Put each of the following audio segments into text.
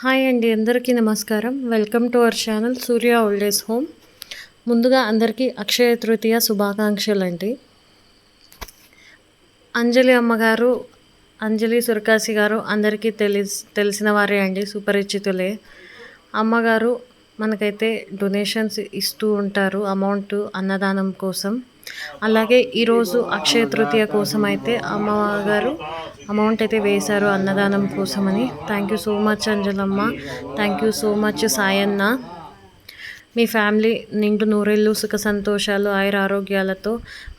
Hi అండి, అందరికీ నమస్కారం. Welcome to our channel Surya old age home. ముందుగా అందరికీ అక్షయ తృతీయ శుభాకాంక్షలు అండి. అంజలి అమ్మగారు, అంజలి సురకాసి గారు అందరికీ తెలిసిన వారే అండి, సుపరిచితులే. అమ్మగారు మనకైతే డొనేషన్స్ ఇస్తూ ఉంటారు, అమౌంట్ అన్నదానం కోసం. అలాగే ఈరోజు అక్షయ తృతీయ కోసం అయితే అమ్మగారు అమౌంట్ అయితే వేశారు అన్నదానం కోసమని. Thank you so much Anjalamma, thank you so much Sayanna. మీ ఫ్యామిలీ నిండు నూరేళ్ళు సుఖ సంతోషాలు ఆయుర ఆరోగ్యాలతో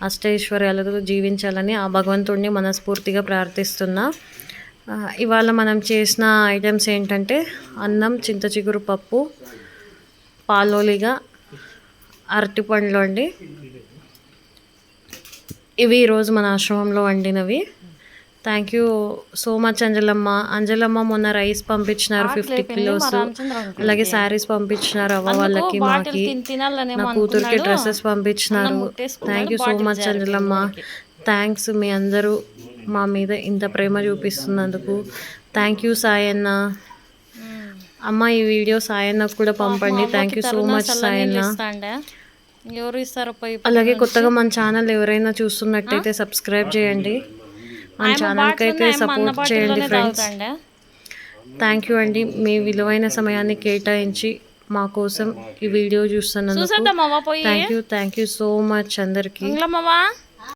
అష్టైశ్వర్యాలతో జీవించాలని ఆ భగవంతుడిని మనస్ఫూర్తిగా ప్రార్థిస్తున్నా. ఇవాళ మనం చేసిన ఐటమ్స్ ఏంటంటే అన్నం, చింత చిగురు పప్పు, పాలోలిగా, అరటిపండ్లు అండి. ఇవి ఈరోజు మన ఆశ్రమంలో వండినవి. Thank you so much Anjalamma. Anjalamma మొన్న రైస్ పంపించినారు 50 కిలోస్, అలాగే శారీస్ పంపించినారు అవ్వ వాళ్ళకి, మాకి, నా కూతురికి డ్రెస్సెస్ పంపించినారు. Thank you so much Anjalamma. Thanks, మీ అందరూ మా మీద ఇంత ప్రేమ చూపిస్తున్నందుకు. Thank you Sayanna. అమ్మ ఈ వీడియో సాయన్నకు కూడా పంపండి. Thank you so much Sayanna. అలాగే కొత్తగా మన ఛానల్ ఎవరైనా చూస్తున్నట్టయితే సబ్స్క్రైబ్ చేయండి, మన ఛానల్కి అయితే సపోర్ట్ చేయండి ఫ్రెండ్స్. థ్యాంక్ యూ అండి, మీ విలువైన సమయాన్ని కేటాయించి మా కోసం ఈ వీడియో చూస్తున్నందుకు థ్యాంక్ యూ సో మచ్ అందరికీ.